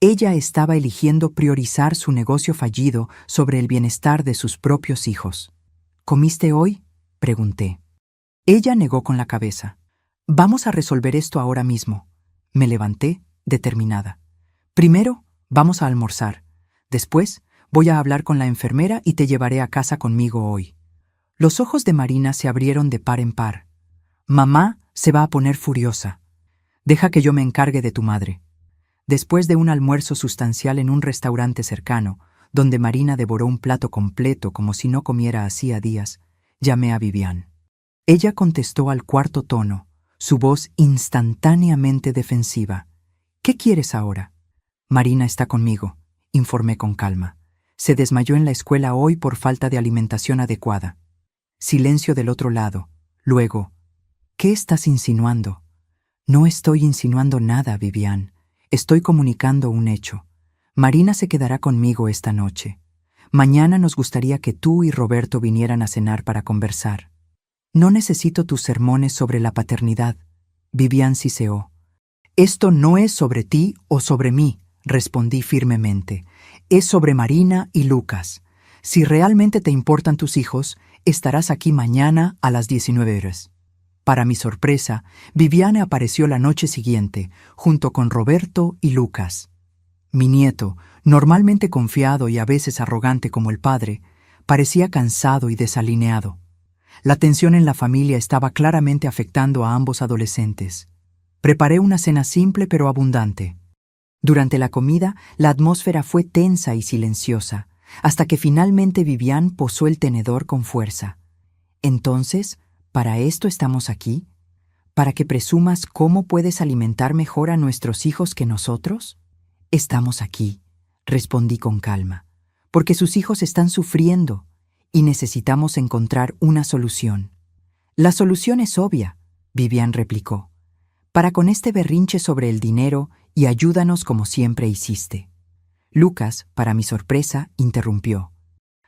Speaker 1: Ella estaba eligiendo priorizar su negocio fallido sobre el bienestar de sus propios hijos. ¿Comiste hoy?, pregunté. Ella negó con la cabeza. Vamos a resolver esto ahora mismo. Me levanté, determinada. Primero, vamos a almorzar. Después, voy a hablar con la enfermera y te llevaré a casa conmigo hoy. Los ojos de Marina se abrieron de par en par. Mamá se va a poner furiosa. Deja que yo me encargue de tu madre. Después de un almuerzo sustancial en un restaurante cercano, donde Marina devoró un plato completo como si no comiera hacía días, llamé a Vivian. Ella contestó al cuarto tono, su voz instantáneamente defensiva. ¿Qué quieres ahora? Marina está conmigo, informé con calma. Se desmayó en la escuela hoy por falta de alimentación adecuada. Silencio del otro lado. Luego, ¿qué estás insinuando? No estoy insinuando nada, Vivian. Estoy comunicando un hecho. Marina se quedará conmigo esta noche. Mañana nos gustaría que tú y Roberto vinieran a cenar para conversar. No necesito tus sermones sobre la paternidad. Vivian siseó. Esto no es sobre ti o sobre mí, respondí firmemente. Es sobre Marina y Lucas. Si realmente te importan tus hijos, estarás aquí mañana a las 19 horas. Para mi sorpresa, Viviane apareció la noche siguiente, junto con Roberto y Lucas. Mi nieto, normalmente confiado y a veces arrogante como el padre, parecía cansado y desalineado. La tensión en la familia estaba claramente afectando a ambos adolescentes. Preparé una cena simple pero abundante. Durante la comida, la atmósfera fue tensa y silenciosa, hasta que finalmente Vivian posó el tenedor con fuerza. Entonces, ¿para esto estamos aquí? ¿Para que presumas cómo puedes alimentar mejor a nuestros hijos que nosotros? Estamos aquí, respondí con calma, porque sus hijos están sufriendo y necesitamos encontrar una solución. La solución es obvia, Vivian replicó. Para con este berrinche sobre el dinero y ayúdanos como siempre hiciste. Lucas, para mi sorpresa, interrumpió.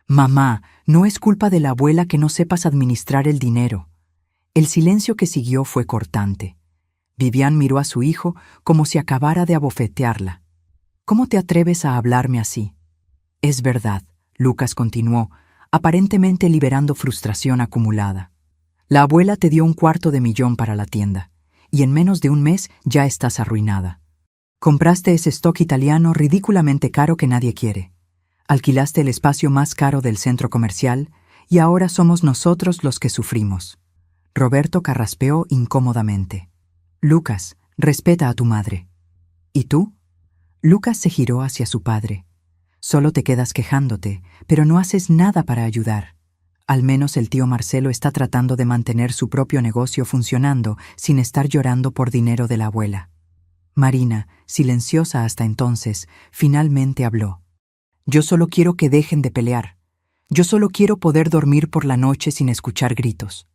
Speaker 1: Mamá, no es culpa de la abuela que no sepas administrar el dinero. El silencio que siguió fue cortante. Vivian miró a su hijo como si acabara de abofetearla. ¿Cómo te atreves a hablarme así? Es verdad, Lucas continuó, aparentemente liberando frustración acumulada. La abuela te dio $250,000 para la tienda, y en menos de un mes ya estás arruinada. Compraste ese stock italiano ridículamente caro que nadie quiere. Alquilaste el espacio más caro del centro comercial, y ahora somos nosotros los que sufrimos. Roberto carraspeó incómodamente. Lucas, respeta a tu madre. ¿Y tú? Lucas se giró hacia su padre. Solo te quedas quejándote, pero no haces nada para ayudar. Al menos el tío Marcelo está tratando de mantener su propio negocio funcionando sin estar llorando por dinero de la abuela. Marina, silenciosa hasta entonces, finalmente habló. Yo solo quiero que dejen de pelear. Yo solo quiero poder dormir por la noche sin escuchar gritos.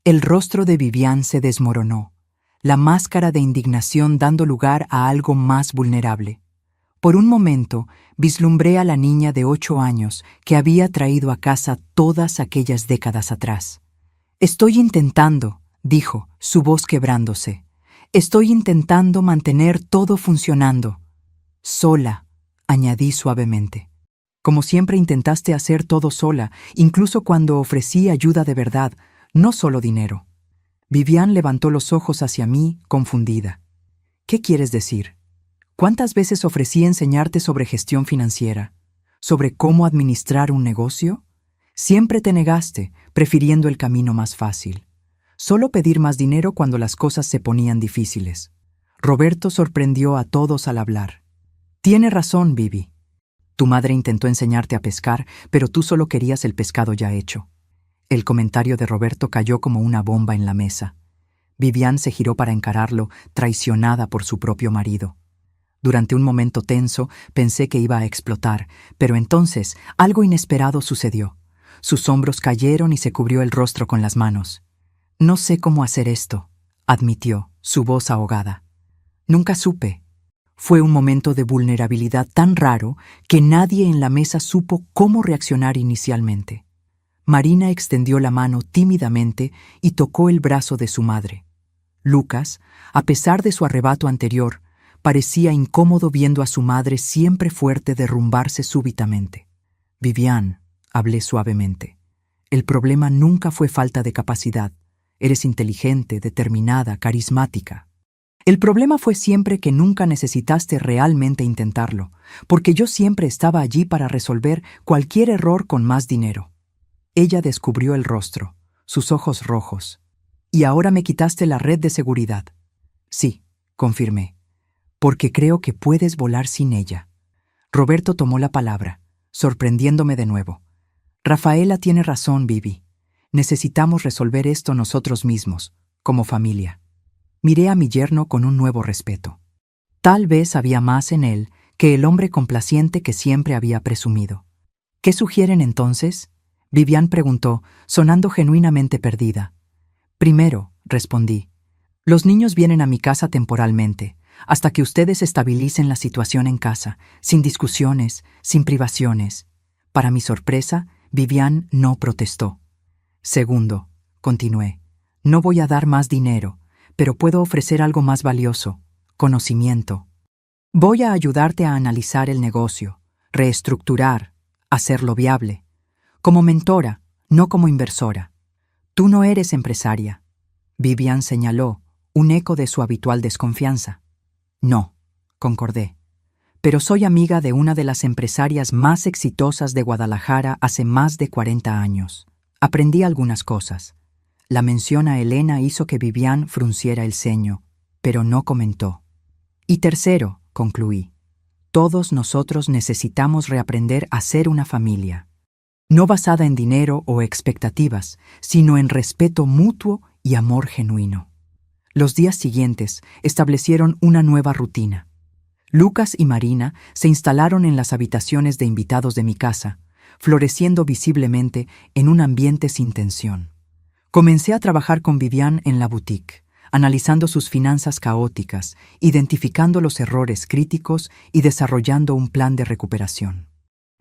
Speaker 1: El rostro de Vivian se desmoronó, la máscara de indignación dando lugar a algo más vulnerable. Por un momento, vislumbré a la niña de 8 años que había traído a casa todas aquellas décadas atrás. Estoy intentando, dijo, su voz quebrándose. Estoy intentando mantener todo funcionando. Sola, añadí suavemente. Como siempre intentaste hacer todo sola, incluso cuando ofrecí ayuda de verdad, no solo dinero. Vivian levantó los ojos hacia mí, confundida. ¿Qué quieres decir? ¿Cuántas veces ofrecí enseñarte sobre gestión financiera? ¿Sobre cómo administrar un negocio? Siempre te negaste, prefiriendo el camino más fácil. Solo pedir más dinero cuando las cosas se ponían difíciles. Roberto sorprendió a todos al hablar. Tiene razón, Vivi. Tu madre intentó enseñarte a pescar, pero tú solo querías el pescado ya hecho. El comentario de Roberto cayó como una bomba en la mesa. Vivian se giró para encararlo, traicionada por su propio marido. Durante un momento tenso, pensé que iba a explotar, pero entonces algo inesperado sucedió. Sus hombros cayeron y se cubrió el rostro con las manos. No sé cómo hacer esto, admitió, su voz ahogada. Nunca supe. Fue un momento de vulnerabilidad tan raro que nadie en la mesa supo cómo reaccionar inicialmente. Marina extendió la mano tímidamente y tocó el brazo de su madre. Lucas, a pesar de su arrebato anterior, Parecía incómodo viendo a su madre siempre fuerte derrumbarse súbitamente. Vivian, hablé suavemente. El problema nunca fue falta de capacidad. Eres inteligente, determinada, carismática. El problema fue siempre que nunca necesitaste realmente intentarlo, porque yo siempre estaba allí para resolver cualquier error con más dinero. Ella descubrió el rostro, sus ojos rojos. Y ahora me quitaste la red de seguridad. Sí, confirmé, porque creo que puedes volar sin ella. Roberto tomó la palabra, sorprendiéndome de nuevo. Rafaela tiene razón, Vivi. Necesitamos resolver esto nosotros mismos, como familia. Miré a mi yerno con un nuevo respeto. Tal vez había más en él que el hombre complaciente que siempre había presumido. ¿Qué sugieren entonces? Vivian preguntó, sonando genuinamente perdida. Primero, respondí, los niños vienen a mi casa temporalmente, hasta que ustedes estabilicen la situación en casa, sin discusiones, sin privaciones. Para mi sorpresa, Vivian no protestó. Segundo, continué, no voy a dar más dinero, pero puedo ofrecer algo más valioso, conocimiento. Voy a ayudarte a analizar el negocio, reestructurar, hacerlo viable. Como mentora, no como inversora. Tú no eres empresaria. Vivian señaló, un eco de su habitual desconfianza. No, concordé. Pero soy amiga de una de las empresarias más exitosas de Guadalajara hace más de 40 años. Aprendí algunas cosas. La mención a Elena hizo que Vivian frunciera el ceño, pero no comentó. Y tercero, concluí, todos nosotros necesitamos reaprender a ser una familia. No basada en dinero o expectativas, sino en respeto mutuo y amor genuino. Los días siguientes establecieron una nueva rutina. Lucas y Marina se instalaron en las habitaciones de invitados de mi casa, floreciendo visiblemente en un ambiente sin tensión. Comencé a trabajar con Vivian en la boutique, analizando sus finanzas caóticas, identificando los errores críticos y desarrollando un plan de recuperación.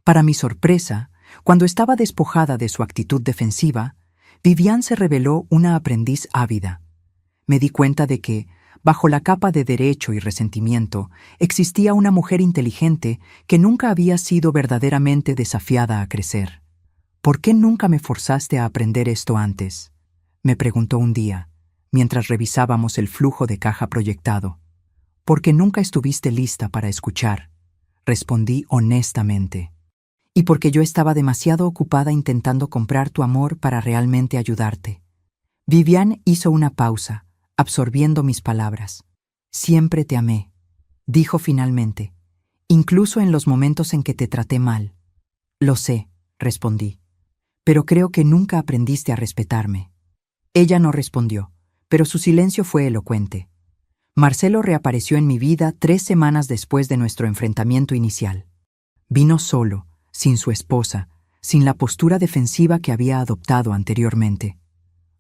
Speaker 1: Para mi sorpresa, cuando estaba despojada de su actitud defensiva, Vivian se reveló una aprendiz ávida. Me di cuenta de que, bajo la capa de derecho y resentimiento, existía una mujer inteligente que nunca había sido verdaderamente desafiada a crecer. ¿Por qué nunca me forzaste a aprender esto antes?, me preguntó un día, mientras revisábamos el flujo de caja proyectado. Porque nunca estuviste lista para escuchar, respondí honestamente. Y porque yo estaba demasiado ocupada intentando comprar tu amor para realmente ayudarte. Vivian hizo una pausa, absorbiendo mis palabras. Siempre te amé, dijo finalmente, incluso en los momentos en que te traté mal. Lo sé, respondí, pero creo que nunca aprendiste a respetarme. Ella no respondió, pero su silencio fue elocuente. Marcelo reapareció en mi vida 3 semanas después de nuestro enfrentamiento inicial. Vino solo, sin su esposa, sin la postura defensiva que había adoptado anteriormente.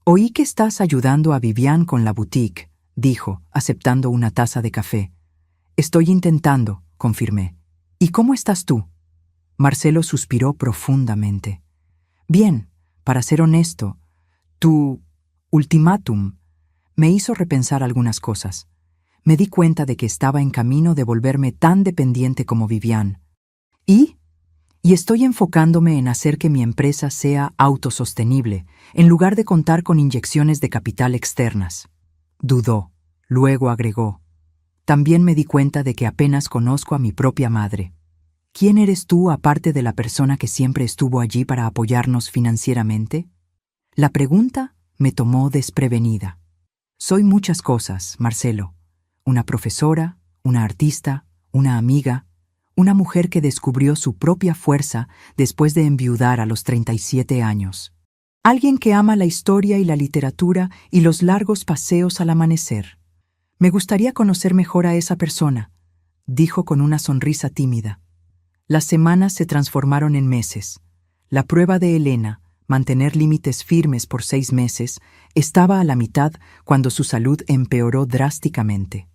Speaker 1: Oí que estás ayudando a Vivian con la boutique, dijo, aceptando una taza de café. Estoy intentando, confirmé. ¿Y cómo estás tú? Marcelo suspiró profundamente. Bien, para ser honesto, tu ultimátum me hizo repensar algunas cosas. Me di cuenta de que estaba en camino de volverme tan dependiente como Vivian. Y estoy enfocándome en hacer que mi empresa sea autosostenible, en lugar de contar con inyecciones de capital externas. Dudó, luego agregó. También me di cuenta de que apenas conozco a mi propia madre. ¿Quién eres tú aparte de la persona que siempre estuvo allí para apoyarnos financieramente? La pregunta me tomó desprevenida. Soy muchas cosas, Marcelo. Una profesora, una artista, una amiga, una mujer que descubrió su propia fuerza después de enviudar a los 37 años. Alguien que ama la historia y la literatura y los largos paseos al amanecer. Me gustaría conocer mejor a esa persona, dijo con una sonrisa tímida. Las semanas se transformaron en meses. La prueba de Elena, mantener límites firmes por 6 meses, estaba a la mitad cuando su salud empeoró drásticamente.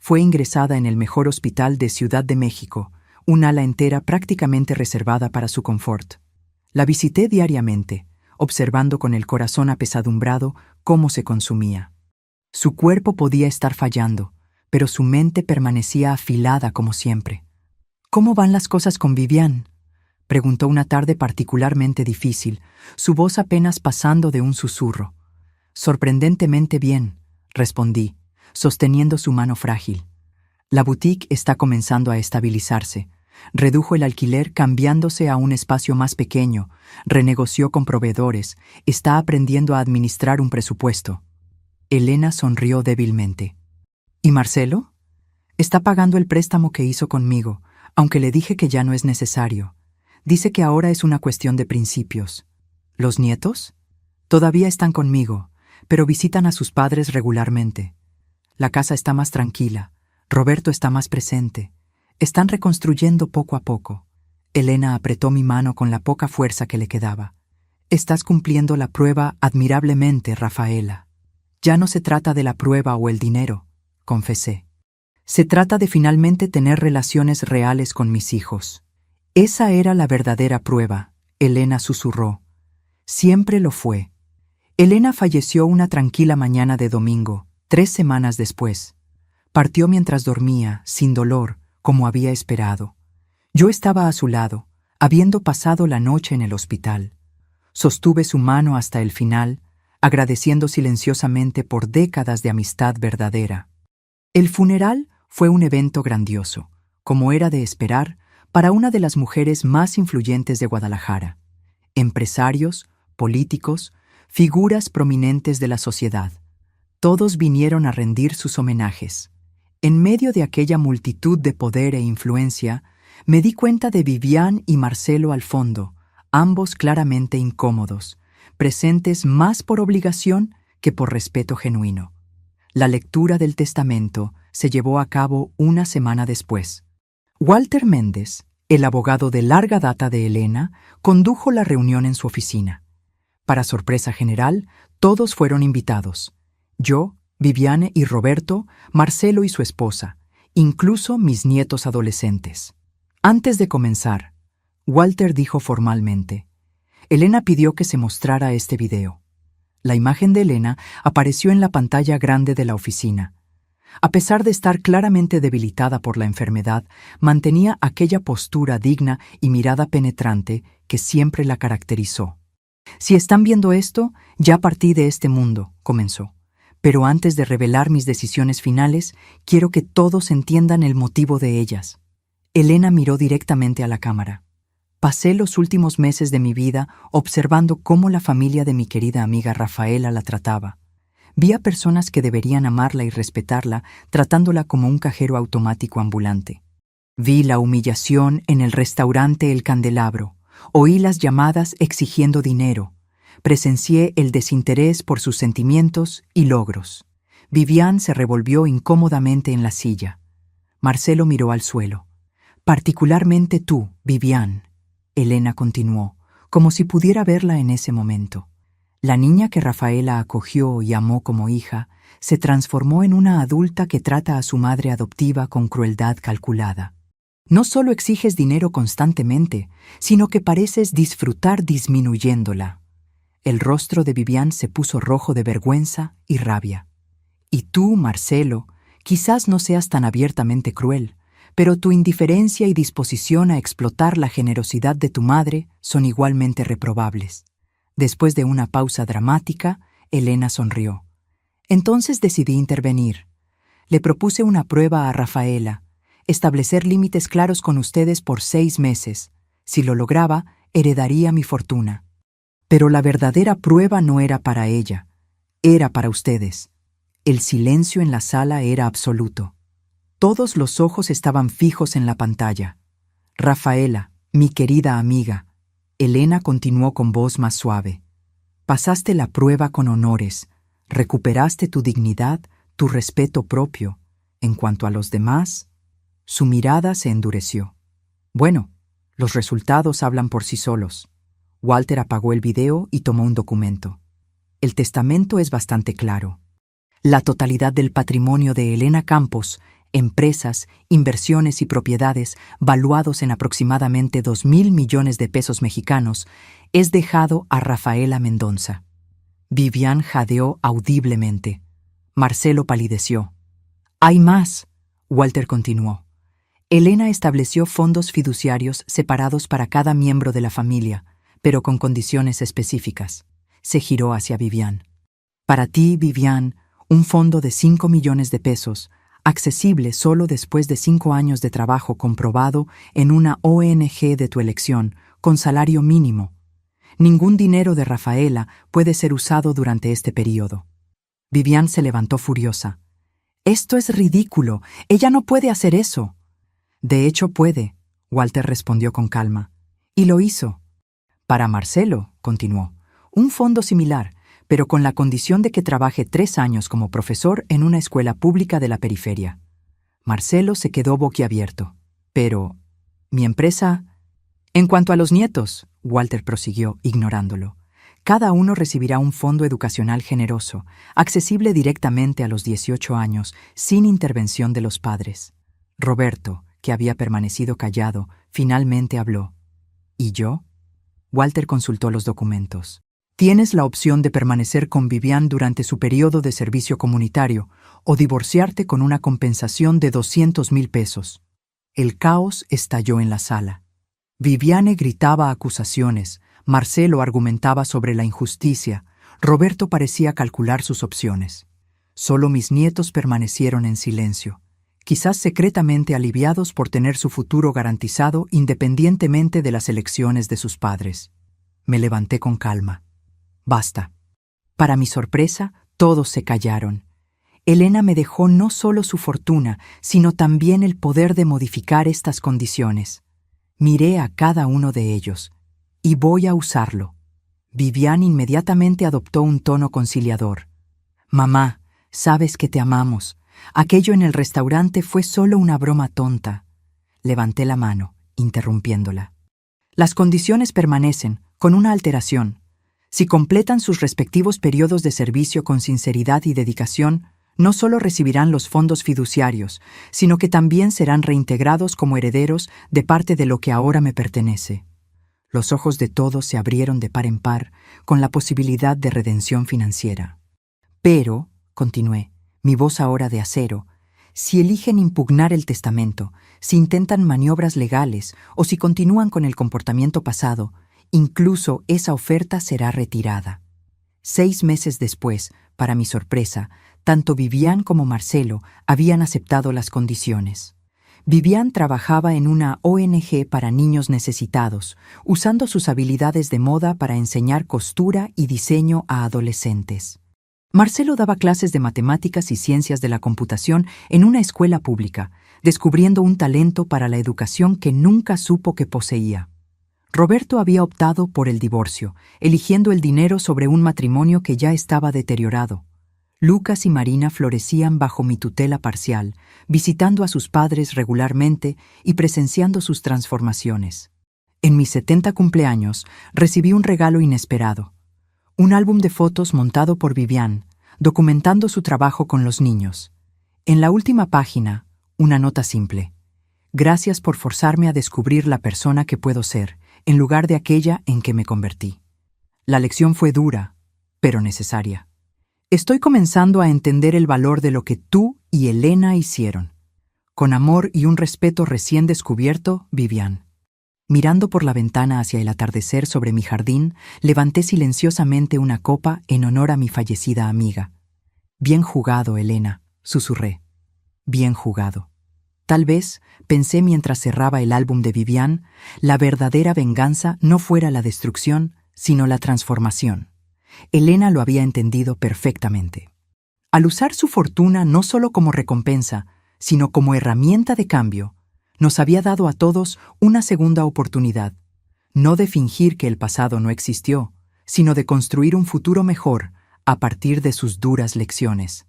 Speaker 1: Fue ingresada en el mejor hospital de Ciudad de México, un ala entera prácticamente reservada para su confort. La visité diariamente, observando con el corazón apesadumbrado cómo se consumía. Su cuerpo podía estar fallando, pero su mente permanecía afilada como siempre. «¿Cómo van las cosas con Vivian?», preguntó una tarde particularmente difícil, su voz apenas pasando de un susurro. «Sorprendentemente bien», respondí, sosteniendo su mano frágil. «La boutique está comenzando a estabilizarse. Redujo el alquiler cambiándose a un espacio más pequeño, renegoció con proveedores, está aprendiendo a administrar un presupuesto». Elena sonrió débilmente. «¿Y Marcelo?». «Está pagando el préstamo que hizo conmigo, aunque le dije que ya no es necesario. Dice que ahora es una cuestión de principios». «¿Los nietos?». «Todavía están conmigo, pero visitan a sus padres regularmente. La casa está más tranquila, Roberto está más presente. Están reconstruyendo poco a poco». Elena apretó mi mano con la poca fuerza que le quedaba. «Estás cumpliendo la prueba admirablemente, Rafaela». «Ya no se trata de la prueba o el dinero», confesé. «Se trata de finalmente tener relaciones reales con mis hijos». «Esa era la verdadera prueba», Elena susurró. «Siempre lo fue». Elena falleció una tranquila mañana de domingo, 3 semanas después. Partió mientras dormía, sin dolor, como había esperado. Yo estaba a su lado, habiendo pasado la noche en el hospital. Sostuve su mano hasta el final, agradeciendo silenciosamente por décadas de amistad verdadera. El funeral fue un evento grandioso, como era de esperar, para una de las mujeres más influyentes de Guadalajara. Empresarios, políticos, figuras prominentes de la sociedad. Todos vinieron a rendir sus homenajes. En medio de aquella multitud de poder e influencia, me di cuenta de Vivian y Marcelo al fondo, ambos claramente incómodos, presentes más por obligación que por respeto genuino. La lectura del testamento se llevó a cabo una semana después. Walter Méndez, el abogado de larga data de Elena, condujo la reunión en su oficina. Para sorpresa general, todos fueron invitados. Yo, Viviane y Roberto, Marcelo y su esposa, incluso mis nietos adolescentes. Antes de comenzar, Walter dijo formalmente: «Elena pidió que se mostrara este video». La imagen de Elena apareció en la pantalla grande de la oficina. A pesar de estar claramente debilitada por la enfermedad, mantenía aquella postura digna y mirada penetrante que siempre la caracterizó. «Si están viendo esto, ya partí de este mundo», comenzó. «Pero antes de revelar mis decisiones finales, quiero que todos entiendan el motivo de ellas». Elena miró directamente a la cámara. «Pasé los últimos meses de mi vida observando cómo la familia de mi querida amiga Rafaela la trataba. Vi a personas que deberían amarla y respetarla, tratándola como un cajero automático ambulante. Vi la humillación en el restaurante El Candelabro. Oí las llamadas exigiendo dinero. Presencié el desinterés por sus sentimientos y logros. Vivian se revolvió incómodamente en la silla. Marcelo miró al suelo. «Particularmente tú, Vivian», Elena continuó, como si pudiera verla en ese momento. «La niña que Rafaela acogió y amó como hija se transformó en una adulta que trata a su madre adoptiva con crueldad calculada. No solo exiges dinero constantemente, sino que pareces disfrutar disminuyéndola». El rostro de Vivian se puso rojo de vergüenza y rabia. «Y tú, Marcelo, quizás no seas tan abiertamente cruel, pero tu indiferencia y disposición a explotar la generosidad de tu madre son igualmente reprobables». Después de una pausa dramática, Elena sonrió. Entonces decidí intervenir. Le propuse una prueba a Rafaela, establecer límites claros con ustedes por 6 meses. Si lo lograba, heredaría mi fortuna. Pero la verdadera prueba no era para ella, era para ustedes. El silencio en la sala era absoluto. Todos los ojos estaban fijos en la pantalla. «Rafaela, mi querida amiga», Elena continuó con voz más suave, «pasaste la prueba con honores, recuperaste tu dignidad, tu respeto propio. En cuanto a los demás...». Su mirada se endureció. «Bueno, los resultados hablan por sí solos». Walter apagó el video y tomó un documento. «El testamento es bastante claro. La totalidad del patrimonio de Elena Campos, empresas, inversiones y propiedades valuados en aproximadamente 2.000 millones de pesos mexicanos, es dejado a Rafaela Mendonza». Vivian jadeó audiblemente. Marcelo palideció. Hay más, Walter continuó. Elena estableció fondos fiduciarios separados para cada miembro de la familia, pero con condiciones específicas. Se giró hacia Vivian. Para ti, Vivian, un fondo de 5 millones de pesos, accesible solo después de 5 años de trabajo comprobado en una ONG de tu elección, con salario mínimo. Ningún dinero de Rafaela puede ser usado durante este período. Vivian se levantó furiosa. Esto es ridículo. Ella no puede hacer eso. De hecho puede, Walter respondió con calma. Y lo hizo. Para Marcelo, continuó, un fondo similar, pero con la condición de que trabaje 3 años como profesor en una escuela pública de la periferia. Marcelo se quedó boquiabierto. Pero, ¿mi empresa? En cuanto a los nietos, Walter prosiguió, ignorándolo, cada uno recibirá un fondo educacional generoso, accesible directamente a los 18 años, sin intervención de los padres. Roberto, que había permanecido callado, finalmente habló. ¿Y yo? Walter consultó los documentos. Tienes la opción de permanecer con Vivian durante su periodo de servicio comunitario o divorciarte con una compensación de 200,000 pesos. El caos estalló en la sala. Viviane gritaba acusaciones, Marcelo argumentaba sobre la injusticia, Roberto parecía calcular sus opciones. Solo mis nietos permanecieron en silencio, quizás secretamente aliviados por tener su futuro garantizado independientemente de las elecciones de sus padres. Me levanté con calma. Basta. Para mi sorpresa, todos se callaron. Elena me dejó no solo su fortuna, sino también el poder de modificar estas condiciones. Miré a cada uno de ellos. Y voy a usarlo. Vivian inmediatamente adoptó un tono conciliador. Mamá, sabes que te amamos. Aquello en el restaurante fue solo una broma tonta. Levanté la mano, interrumpiéndola. Las condiciones permanecen, con una alteración. Si completan sus respectivos periodos de servicio con sinceridad y dedicación, no solo recibirán los fondos fiduciarios, sino que también serán reintegrados como herederos de parte de lo que ahora me pertenece. Los ojos de todos se abrieron de par en par con la posibilidad de redención financiera. Pero, continué, mi voz ahora de acero, si eligen impugnar el testamento, si intentan maniobras legales o si continúan con el comportamiento pasado, incluso esa oferta será retirada. 6 meses después, para mi sorpresa, tanto Vivian como Marcelo habían aceptado las condiciones. Vivian trabajaba en una ONG para niños necesitados, usando sus habilidades de moda para enseñar costura y diseño a adolescentes. Marcelo daba clases de matemáticas y ciencias de la computación en una escuela pública, descubriendo un talento para la educación que nunca supo que poseía. Roberto había optado por el divorcio, eligiendo el dinero sobre un matrimonio que ya estaba deteriorado. Lucas y Marina florecían bajo mi tutela parcial, visitando a sus padres regularmente y presenciando sus transformaciones. En mis 70 cumpleaños recibí un regalo inesperado. Un álbum de fotos montado por Vivian, documentando su trabajo con los niños. En la última página, una nota simple. Gracias por forzarme a descubrir la persona que puedo ser, en lugar de aquella en que me convertí. La lección fue dura, pero necesaria. Estoy comenzando a entender el valor de lo que tú y Elena hicieron. Con amor y un respeto recién descubierto, Vivian. Mirando por la ventana hacia el atardecer sobre mi jardín, levanté silenciosamente una copa en honor a mi fallecida amiga. Bien jugado, Elena, susurré. Bien jugado. Tal vez, pensé mientras cerraba el álbum de Vivian, la verdadera venganza no fuera la destrucción, sino la transformación. Elena lo había entendido perfectamente. Al usar su fortuna no solo como recompensa, sino como herramienta de cambio, nos había dado a todos una segunda oportunidad, no de fingir que el pasado no existió, sino de construir un futuro mejor a partir de sus duras lecciones.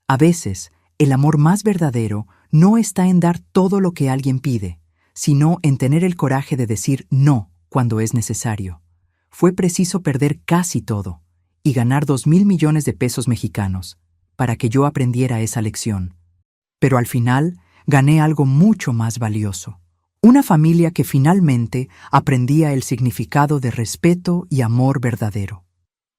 Speaker 1: A veces, el amor más verdadero no está en dar todo lo que alguien pide, sino en tener el coraje de decir no cuando es necesario. Fue preciso perder casi todo y ganar 2,000 millones de pesos mexicanos para que yo aprendiera esa lección. Pero al final, gané algo mucho más valioso. Una familia que finalmente aprendía el significado de respeto y amor verdadero.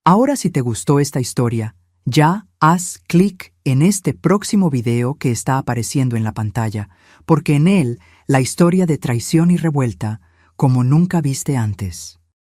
Speaker 1: Ahora, si te gustó esta historia, ya haz clic en este próximo video que está apareciendo en la pantalla, porque en él la historia de traición y revuelta como nunca viste antes.